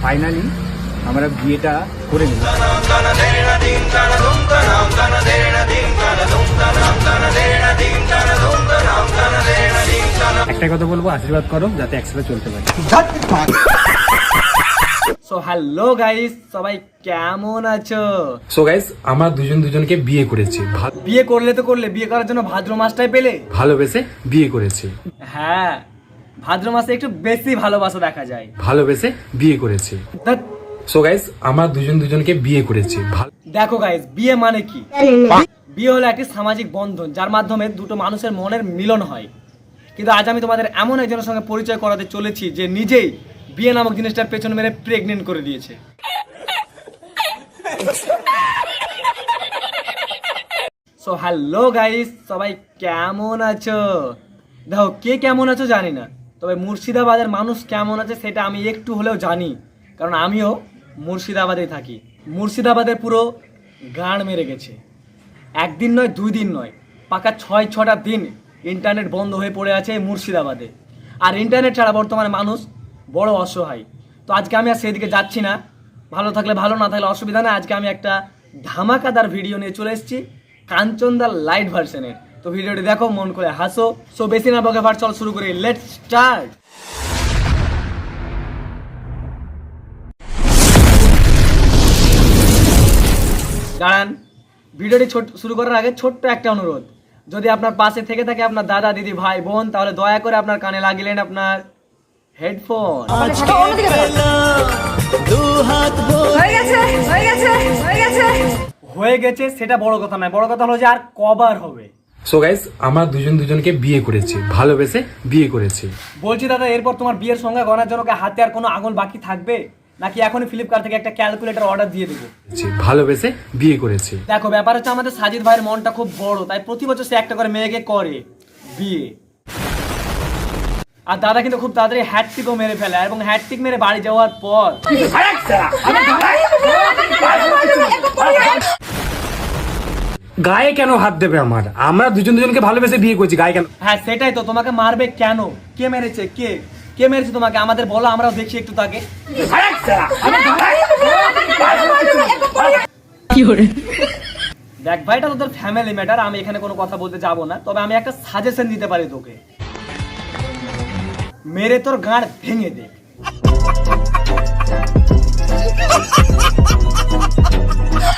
Finally আমরা বিয়েটা করে নিলাম। একটা কথা বলবো, আশীর্বাদ করো যাতে একসাথে চলতে পারি। সো হ্যালো গাইস, সবাই কেমন আছো? সো গাইস, আমরা দুজন দুজনকে বিয়ে করেছি। বিয়ে করলে তো করলে, বিয়ে করার জন্য ভাদ্র মাসটাই পেলে। ভালোবেসে বিয়ে করেছি। হ্যাঁ, ভাদ্র মাসে একটু বেশি ভালোবাসা দেখা যায়। ভালোবেসে বিয়ে করেছি। সো গাইস, আমরা দুজন দুজনকে বিয়ে করেছি। দেখো গাইস, বিয়ে মানে কি? বিয়ে হলো একটি সামাজিক বন্ধন যার মাধ্যমে দুটো মানুষের মনের মিলন হয়। কিন্তু আজ আমি তোমাদের এমন একজনের সঙ্গে পরিচয় করাতে চলেছি যে নিজেই বিয়ে নামক জিনিসটার পেছন মেরে প্রেগনেন্ট করে দিয়েছে। সো হ্যালো গাইস, সবাই কেমন আছো? দেখো, কে কেমন আছো জানি না, তবে মুর্শিদাবাদের মানুষ কেমন আছে সেটা আমি একটু হলেও জানি, কারণ আমিও মুর্শিদাবাদে থাকি। মুর্শিদাবাদের পুরো গাঁড় মেরে গেছে। একদিন নয়, 2 দিন নয়, পাকা 6-6টা দিন ইন্টারনেট বন্ধ হয়ে পড়ে আছে মুর্শিদাবাদে। আর ইন্টারনেট ছাড়া বর্তমানে মানুষ বড় অসহায়। তো আজকে আমি আর সেদিকে যাচ্ছি না, ভালো থাকলে ভালো, না থাকলে অসুবিধা নেই। আজকে আমি একটা ধামাকাদার ভিডিও নিয়ে চলে এসেছি, কাঞ্চনদার লাইট ভার্সনের। তো ভিডিওটি দেখো, মন করে হাসো। সো বেশি না বকে ভাট, চল শুরু করি, লেটস স্টার্ট। দাঁড়ান, ভিডিওটি শুরু করার আগে ছোট্ট একটা অনুরোধ, যদি আপনার পাশে থেকে থাকে আপনার দাদা, দিদি, ভাই, বোন, তাহলে দয়া করে আপনার কানে লাগিলেন আপনার হেডফোন। হয়ে গেছে সেটা বড় কথা নয়, বড় কথা হলো যে আর কবার হবে। সো গাইস, আমরা দুজন দুজনকে বিয়ে করেছি, ভালোবেসে বিয়ে করেছি। বলছি দাদা, এরপর তোমার বিয়ের সংখ্যা গণার জন্য হাতে আর কোনো আঙুল বাকি থাকবে নাকি এখনই ফ্লিপকার্ট থেকে একটা ক্যালকুলেটর অর্ডার দিয়ে দেবো? ভালোবেসে বিয়ে করেছি। দেখো, ব্যাপার হচ্ছে আমাদের সাজিদ ভাইয়ের মনটা খুব বড়, তাই প্রতি বছর সে একটা করে মেয়েকে করে বিয়ে। আর দাদা কিন্তু খুব তাড়াতাড়ি হ্যাটট্রিকও মেরে ফেলে, এবং হ্যাটট্রিক মেরে বাড়ি যাওয়ার পর গায়ে কেন হাত দেবে আমার? আমরা দুজন দুজনকে ভালোবেসে বিয়ে করছি, গায়ে কেন? হ্যাঁ সেটাই তো, তোমাকে মারবে কেন? কে মেরেছে? কে মেরেছে তোমাকে? আমাদের বলো, আমরাও দেখি একটু তাকে। দেখ ভাই, এটা তোদের ফ্যামিলি ম্যাটার, আমি এখানে কোনো কথা বলতে যাবো না, তবে আমি একটা সাজেশন দিতে পারি তোকে, মেরে তোর গাঁড় ভেঙে দে।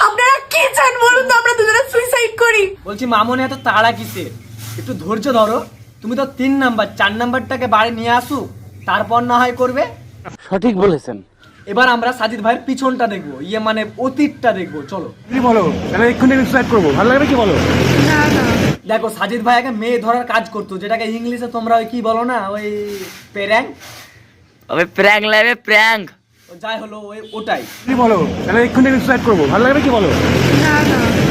আপনারা কি চান বলুন তো, আমরা দুজনে সুইসাইড করি? বলছি মামনি, এত তাড়া কিসের? একটু ধৈর্য ধরো। তুমি তো 3 নাম্বার 4 নাম্বারটাকে বাড়ি নিয়ে আসুক, তারপর না হয় করবে। সঠিক বলেছেন। এবার আমরা সাজিদ ভাইয়ের পিছনটা দেখবো, ইয়ে মানে অতীতটা দেখবো, চলো। কি বলো? তাহলে এক্ষুনি সুইসাইড করবো, ভালো লাগবে কি বলো? দেখো, সাজিদ ভাই আগে মেয়ে ধরার কাজ করতো, যেটাকে ইংলিশে তোমরা ওই কি বলো না, ওই প্র্যাঙ্ক। আবে প্র্যাঙ্ক লাগবে, প্র্যাঙ্ক। যাই হলো ওটাই। কি বলো? তাহলে এক্ষুনি সুইসাইড করবো, ভালো লাগবে কি বলো?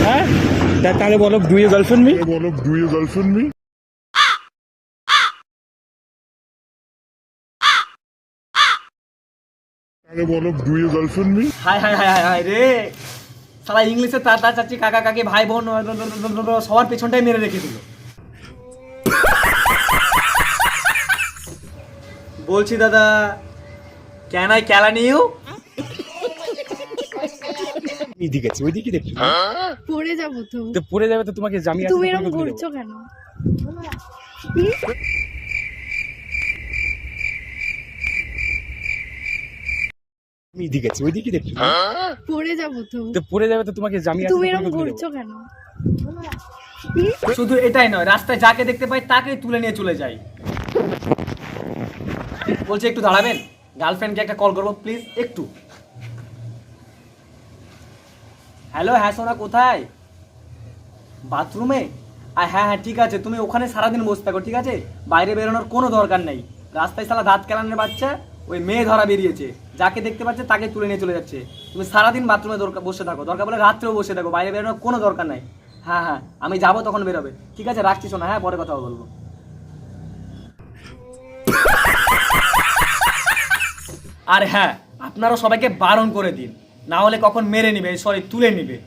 হ্যাঁ, তাহলে বলো, do you girlfriend me? Hi hi hi hi hi রে, সালা ইংলিশে তাতা চাচি কাকা কাকি ভাই বোন সবার পেছনটাই মেরে রেখে দিল। বলছি দাদা, ক্যান আই ক্যালান ইউ? ঠিক আছে, ওইদিকে দেখি। পড়ে যাবো তো। তো পড়ে যাবে তো, তোমাকে জামিয়ে তুমি এরকম ঘুরছো কেন? ঠিক আছে, ওইদিকে দেখি। পড়ে যাবো তো। তো পড়ে যাবে তো, তোমাকে জামিয়ে তুমি এরকম ঘুরছো কেন? শুধু এটাই নয়, রাস্তায় যাকে দেখতে পাই তাকেই তুলে নিয়ে চলে যাই। বলছি একটু দাঁড়াবেন, গার্লফ্রেন্ডকে একটা কল করবো প্লিজ, একটু। হ্যালো, হ্যাঁ সোনা, কোথায়? বাথরুমে? হ্যাঁ হ্যাঁ ঠিক আছে, তুমি ওখানে সারাদিন বসে থাকো, ঠিক আছে? বাইরে বেরোনোর কোনো দরকার নেই। রাস্তায় সালা দাঁত কেলানের বাচ্চা ওই মেয়ে ধরা বেরিয়েছে, যাকে দেখতে পাচ্ছে তাকে তুলে নিয়ে চলে যাচ্ছে। তুমি সারাদিন বাথরুমে বসে থাকো, দরকার বলে রাত্রেও বসে থাকো, বাইরে বেরোনোর কোনো দরকার নাই। হ্যাঁ হ্যাঁ, আমি যাবো তখন বেরোবে, ঠিক আছে? রাখছি শোনা, হ্যাঁ পরে কথা বলবো। আর হ্যাঁ, আপনারাও সবাইকে বারণ করে দিন, না হলে কখন মেরে নিবে, সরি তুলে নিবে।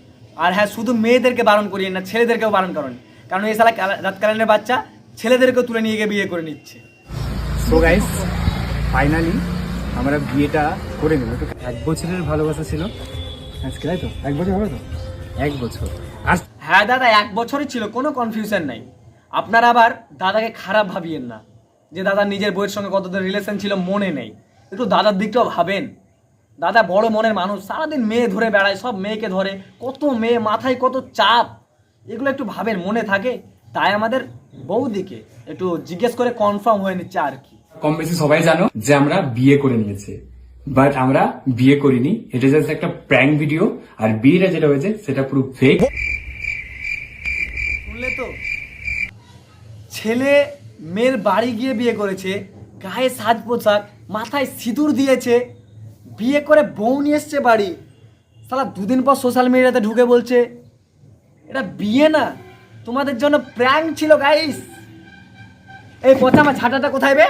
আর হ্যাঁ, শুধু মেয়েদেরকে বারণ করিয়ে না, ছেলেদেরকেও বারণ করেন, কারণ এই শালা রাতকালীনের বাচ্চা ছেলেদেরকেও তুলে নিয়ে গিয়ে বিয়ে করে নিচ্ছে। সো গাইস, ফাইনালি আমরা বিয়েটা করে নেব। তো 1 বছরের ভালোবাসা ছিল আজকে, তাই তো? 1 বছর হবে তো? 1 বছর। আর হ্যাঁ দাদা, 1 বছরই ছিল, কোনো কনফিউশন নাই। আপনারা আবার দাদাকে খারাপ ভাবিয়েন না যে দাদা নিজের বউয়ের সঙ্গে কতদিন রিলেশন ছিল মনে নেই। একটু দাদার দিকটাও ভাবেন। দাদা বড় মনের মানুষ, সারাদিন মেয়ে ধরে বেড়ায়, সব মেয়েকে ধরে, কত মেয়ে, মাথায় কত চাপ, এগুলো একটু ভাবেন, মনে থাকে। তাই আমাদের বৌদিকে একটু জিজ্ঞেস করে কনফার্ম হয়ে নিচ্ছে আর কি। কম বেশি সবাই জানো যে আমরা বিয়ে করে নিয়েছি, বাট আমরা বিয়ে করিনি। এটা জাস্ট একটা প্র্যাঙ্ক ভিডিও। আর বিয়েটা যেটা হয়েছে সেটা পুরো ফেক। শুনলে তো, ছেলে মেয়ের বাড়ি গিয়ে বিয়ে করেছে, গায়ে সাজ পোশাক, মাথায় সিঁদুর দিয়েছে, বিয়ে করে বউ নিয়ে এসছে বাড়ি। সালা 2 দিন পর সোশ্যাল মিডিয়াতে ঢুকে বলছে এটা বিয়ে না, তোমাদের জন্য প্র্যাঙ্ক ছিল গাইস। এই কথা, আমার ছাটাটা কোথায় বে?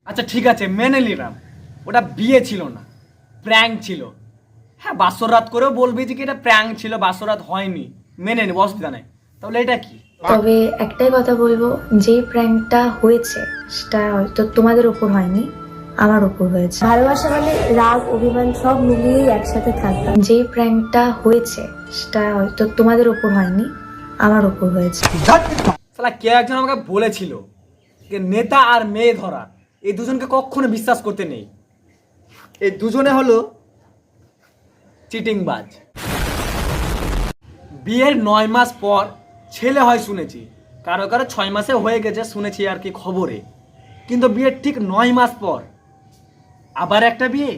আচ্ছা ঠিক আছে, মেনে নিলাম ওটা বিয়ে ছিল না, প্র্যাঙ্ক ছিল। হ্যাঁ, বাসর রাত করেও বলবি যে কি এটা প্র্যাঙ্ক ছিল, বাসর রাত হয়নি, মেনে নিব, অসুবিধা নাই। তাহলে এটা কি? তবে একটাই কথা বলবো, যে প্র্যাঙ্কটা হয়েছে সেটা হয়তো তোমাদের উপর হয়নি, আমার উপর হয়েছে। ভালোবাসা মানে রাগ অভিমান সব মিলিয়েই একসাথে থাকতাম। যে প্র্যাঙ্কটা হয়েছে সেটা হয়তো তোমাদের উপর হয়নি, আমার উপর হয়েছে। শালা কে একজন আমাকে বলেছিল যে নেতা আর মেয়ে ধরা, এই দুজনকে কখনো বিশ্বাস করতে নেই। এই দুজনে হলো চিটিংবাজ। বিয়ের 9 মাস পর ছেলে হয় শুনেছি, কারো কারো 6 মাসে হয়ে গেছে শুনেছি আর কি খবরে। কিন্তু বিয়ের ঠিক 9 মাস পর আবার একটা বিয়ে।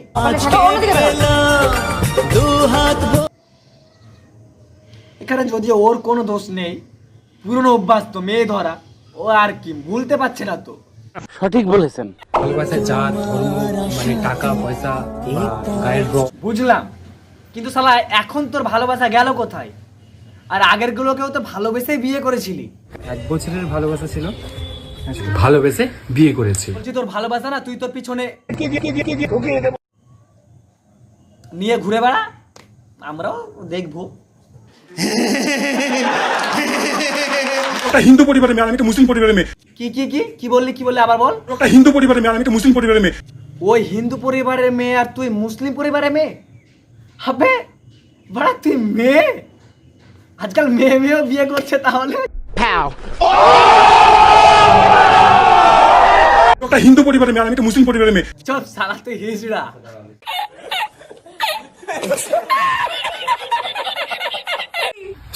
এখানে যদি ওর কোনো দোষ নেই, পুরনো অভ্যাস তো মেয়ে ধরা, ও আর কি ভুলতে পারছে না তো। সঠিক বলেছেন। ভালোবাসা জাত ধর্ম মানে টাকা পয়সা বা গায়ের রং। বুঝলাম, কিন্তু শালা এখন তোর ভালোবাসা গেল কোথায়? আর আগের গুলোকেও তো ভালোবেসে বিয়ে করেছিলি। 1 বছরের ভালোবাসা ছিল, ভালোবেসে বিয়ে করেছি। বলছি তোর ভালোবাসা না, তুই তোর পিছনে নিয়ে ঘুরে বেড়া, আমরাও দেখবো। একটা হিন্দু পরিবারের মেয়ে, আমি একটা মুসলিম পরিবারের মেয়ে। কি কি কি কি বললি, কি বললি আবার বল। একটা হিন্দু পরিবারের মেয়ে, আমি একটা মুসলিম পরিবারের মেয়ে। ওই হিন্দু পরিবারের মেয়ে আর তুই মুসলিম পরিবারের মেয়ে হবে? বড়া তুই মেয়ে, আজকাল মেয়ে মেয়েও বিয়ে করছে তাহলে। একটা হিন্দু পরিবারের মেয়ে, আমি একটা মুসলিম পরিবারের মেয়ে। চল সালা তুই হিজড়া।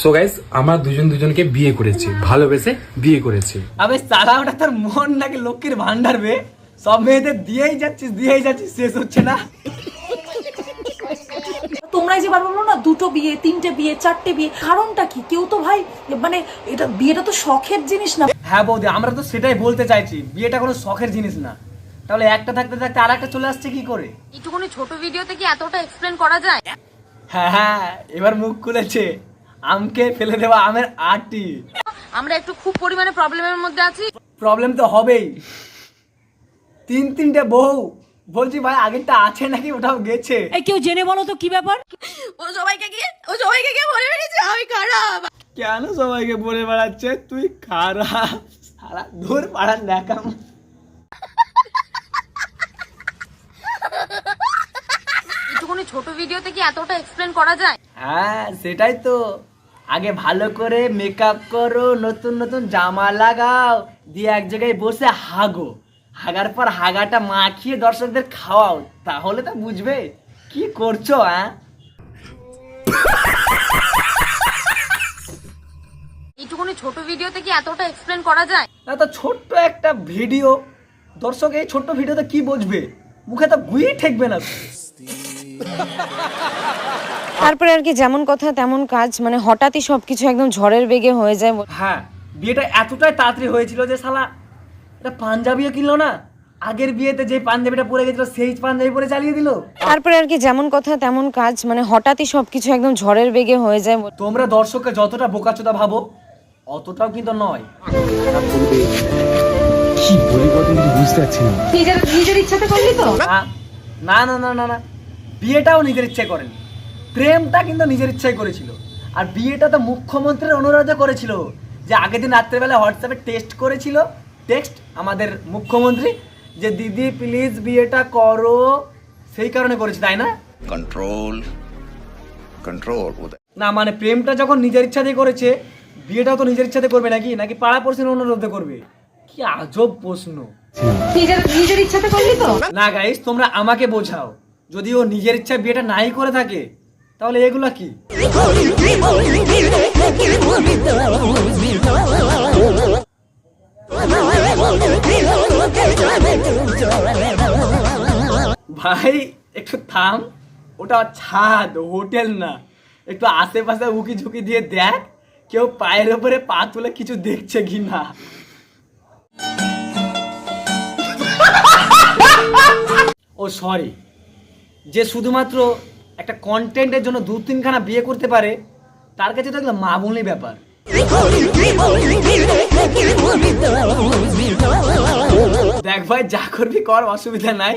সো গাইস, আমরা দুজনকে বিয়ে করেছি, ভালোবেসে বিয়ে করেছি। আবে সালা ওটা তোর মন নাকি লক্ষ্মীর ভান্ডার বে? সব মেয়েদের দিয়েই যাচ্ছিস, শেষ হচ্ছে না। তোমরা যে বার বললো না 2টো বিয়ে 3টে বিয়ে 4টে বিয়ে, কারণটা কি? কেউ তো ভাই মানে এটা বিয়েটা তো শখের জিনিস না। হ্যাঁ বৌদি, আমরা তো সেটাই বলতে চাইছি, বিয়েটা কোনো শখের জিনিস না। তাহলে একটা থাকতে থাকতে আর একটা চলে আসছে কি করে? একটুখানি ছোট ভিডিওতে কি এতটা এক্সপ্লেন করা যায়? হ্যাঁ, এবার মুখ খুলেছে, আমকে ফেলে দেওয়া আমের আটি। আমরা একটু খুব পরিমাণে প্রবলেমের মধ্যে আছি। প্রবলেম তো হবেই, 3-3টে বউ। বলছি ভাই আগেরটা আছে নাকি ওটাও গেছে? কেউ জেনে বলো তো কি ব্যাপার? ও সবাইকে গিয়ে বলে বেরিয়েছে আমি খারাপ। কেন সবাইকে বলে বেড়াচ্ছে তুই খারাপ? সারা দূর পাড়ার দেখাম। একটুখানি ছোট ভিডিওতে কি এতটা এক্সপ্লেন করা যায়? হ্যাঁ সেটাই তো, আগে ভালো করে মেকআপ করো, নতুন নতুন জামা লাগাও, দিয়ে এক জায়গায় বসে হাগো, হাগার পর হাগাটা মাখিয়ে দর্শকদের খাওয়াও, তাহলে তো বুঝবে কি করছো। হ্যাঁ একটুখানি ছোট ভিডিওতে কি এতটা এক্সপ্লেন করা যায়? না তো ছোট্ট একটা ভিডিও, দর্শক এই ছোট্ট ভিডিওতে কি বুঝবে? মুখে তো গুই ঠেকবে না। তারপরে আর কি যেমন কথা তেমন কাজ, মানে হঠাৎই সবকিছু একদম ঝড়ের বেগে হয়ে যায়। হ্যাঁ, বিয়েটা এতটাই তাড়াতাড়ি হয়েছিল যে শালা এটা পাঞ্জাবিও কিনলো না, আগের বিয়েতে যে পাঞ্জাবিটা পরে গেছিল সেই পাঞ্জাবি পরে চালিয়ে দিল। তারপরে আর কি যেমন কথা তেমন কাজ, মানে হঠাৎই সবকিছু একদম ঝড়ের বেগে হয়ে যায়। তোমরা দর্শককে যতটা বোকাচোদা ভাবো অতটাও কিন্তু নয়। কি বলি বুঝতে পারছি না। নিজের ইচ্ছাতে করলি তো? না না না না না, বিয়েটাও নিজের ইচ্ছায় করেনি, প্রেমটা কিন্তু নিজের ইচ্ছায় করেছিল। আর বিয়েটা তো মুখ্যমন্ত্রীর অনুরোধে করেছিল, যে আগের দিন রাত্রেবেলা হোয়াটসঅ্যাপে টেস্ট করেছিল, টেক্সট আমাদের মুখ্যমন্ত্রী যে দিদি প্লিজ বিয়েটা করো, সেই কারণে করেছে, তাই না? कंट्रोल कंट्रोल না মানে প্রেমটা যখন নিজের ইচ্ছাতে করেছে, বিয়েটাও তো নিজের ইচ্ছাতে করবে নাকি, নাকি পাড়া পড়শির অনুরোধে করবে? কি আজব প্রশ্ন। নিজের ইচ্ছাতে করলি তো? না গাইস, তোমরা আমাকে বোঝাও, যদি ও নিজের ইচ্ছা বিয়েটা নাই করে থাকে তাহলে এগুলা কি? ভাই একটু থাম, ওটা ছাদ, হোটেল না। একটু আশেপাশে উকি ঝুঁকি দিয়ে দেখ কেউ পায়ের উপরে পা তুলে কিছু দেখছে কি না। ও সরি, যে শুধুমাত্র একটা কন্টেন্টের জন্য 2-3খানা বিয়ে করতে পারে তার কাছে তো একদম মামুলি ব্যাপার। দেখ ভাই, যা করবি কর, অসুবিধা নাই,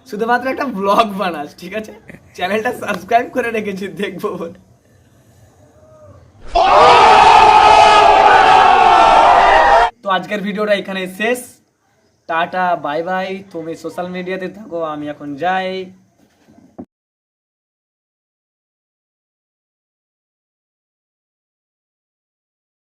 শুধুমাত্র একটা ব্লগ বানাস, ঠিক আছে? চ্যানেলটা সাবস্ক্রাইব করে রেখেছি, দেখবো বলে। তো আজকের ভিডিওটা এখানে শেষ। Tata bye bye. তুমি সোশ্যাল মিডিয়াতে থাকো, আমি এখন যাই।